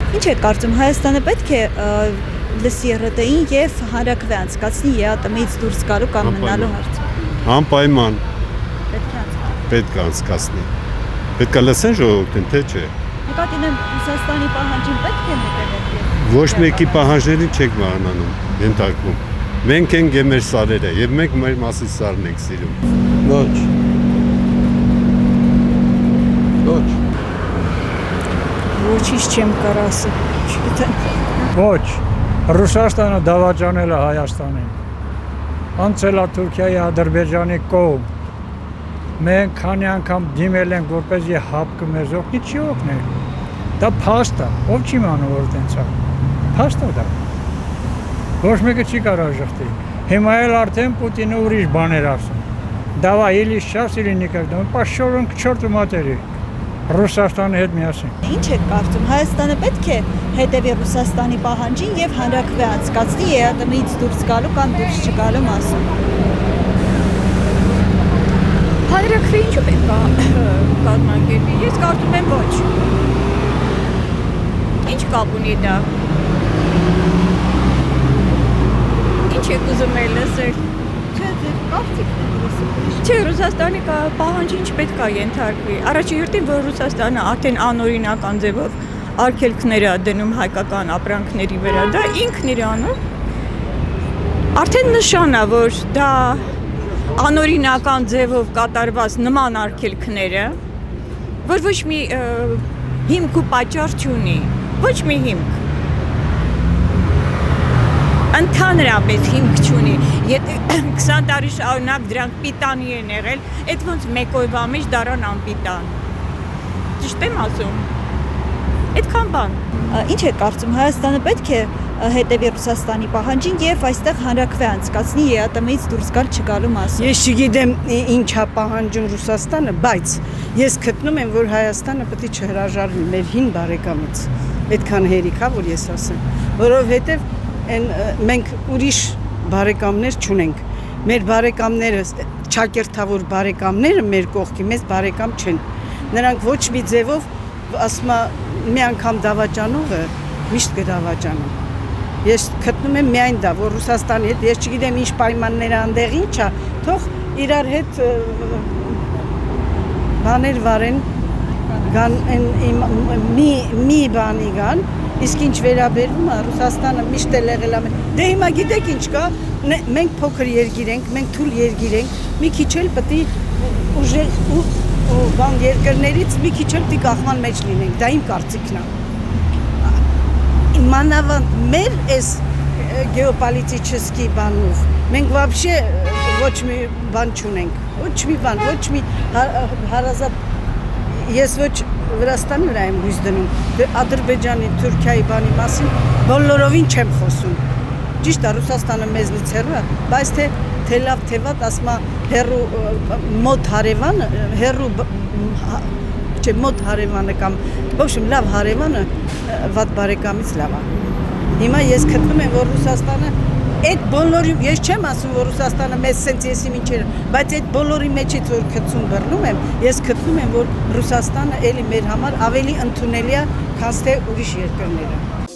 Ինչ է կարծում, Հայաստանը պետք է լսի ՌՏ-ին եւ հանրաքվե անցկացնի ԵԱՏՄ-ից դուրս գալու կամ մնալու հարցը։ Անպայման Պետք է անցկացնի։ պետք է անցկացնի։ Պետք է լսեն ժողովուրդին, թե չէ։ Նկատի ունեմ Ռուսաստանի պահանջին պետք է հետևել։ Ոչ մեկի պահանջներին չեք մահանանում, ենթարկվում։ Մենք ենք եւ մեր սարերը, եւ մենք մեր մասի սարն ենք սիրում։ Ոչ։ Ոչինչ չեմ կարող ասել, չգիտեմ։ Ոչ, Ռուսաստանը դավաճանել է Հայաստանին, անցել է Թուրքիայի, Ադրբեջանի կողմ, մենք քանի անգամ դիմել ենք, որպեսզի հապկը մեզ օգնի, չի օգնել, դա փաստ է, ով չի իմանում, որ տենց է, փաստ է դա, ոչ մեկը չի կարող ժխտի, հիմա էլ արդեն Պուտինը ուրիշ բաներ ասում, դավա, или сейчас, или никогда, пошел он к черту матери, Ռուսաստանի հետ միասին։ Ինչ է կարծում, Հայաստանը պետք է հետևի Ռուսաստանի պահանջին եւ հանրաքվե անցկացնի ԵԱՏՄ-ից դուրս գալու կամ դուրս չգալու մասը։ Հանրաքվե ինչու պետք է կազմակերպի, ես կարծում եմ ոչ։ Ինչ կապ ունի դա։ Ինչ եք ուզում լսել։ Չէ, ձեր կարծիքն է լսել։ Չէ, Ռուսաստանի պահանջին չպետք է ենթարկվի։ Առաջին որ Ռուսաստանը արդեն անօրինական ձևով արգելքներ է դնում հայկական ապրանքների վրա, դա ինքն իր անում։ Արդեն նշան է, որ դա անօրինական ձևով կատարված նման արգելքները, որ ոչ մի հիմք ու պատճառ չունի, ոչ մի հիմք։ Ընդհանրապես հիմք չունի, եթե 20 տարի շարունակ դրանք պիտանի են եղել, այդ ոնց մեկ օրվա մեջ դառան անպիտան։ Ճիշտ եմ ասում։ Այդքան բան։ Ինչ է կարծում, Հայաստանը պետք է հետևի Ռուսաստանի պահանջին եւ այստեղ հանրաքվե անցկացնի ԵԱՏՄ-ից դուրս գալ չգալու մասը։ Ես չգիտեմ ինչա պահանջում Ռուսաստանը, բայց ես գտնում եմ, որ Հայաստանը պետք է չհրաժարվի մեր հին բարեկամից։ Այդքան հերիք է, որ ես ասեմ, որովհետեւ մենք ուրիշ բարեկամներ չունենք։ Մեր բարեկամները, ճակերտավոր բարեկամները մեր կողքի մեզ բարեկամ չեն։ Նրանք ոչ մի ձևով ասում մի անգամ դավաճանողը միշտ կդավաճանա։ Ես գտնում եմ միայն դա, որ Ռուսաստանի հետ ես չգիտեմ ինչ պայմաններ անդեղ ինչա, թող իրար հետ բաներ վարեն, գան մի բանի գան, իսկ ինչ վերաբերվում է Ռուսաստանը միշտ էլ եղել է։ Դե հիմա գիտեք ինչ կա, մենք փոքր երկիր ենք, մենք թույլ երկիր ենք, մի քիչ էլ պետք է ուժեղ ու բան երկրներից մի քիչ էլ պետք է կախման մեջ լինենք, դա իմ կարծիքն է։ Մանավանդ մեր այս գեոպոլիտический բանով մենք вообще ոչ մի բան չունենք, ոչ մի բան, ոչ մի հարազատ ես ոչ Վրաստանի վրա եմ հույս դնում, Ադրբեջանի, Թուրքիայի բանի մասին բոլորովին չեմ խոսում։ Ճիշտ է, Ռուսաստանը մեզնից հեռու է, բայց թե լավ թե վատ ասма հեռու մոտ հարևանը, հեռու չէ մոտ հարևանը կամ ոչ լավ հարևանը վատ բարեկամից լավ է։ Հիմա ես գտնում եմ, որ Ռուսաստանը այդ բոլորի, ես չեմ ասում, որ Ռուսաստանը մեզ սենց եսի մինչեր, բայց այդ բոլորի մեջից որ գցում բռնում եմ, ես գտնում եմ, որ Ռուսաստանը էլի մեր համար ավելի ընդունելի է, քան թե ուրիշ երկրները։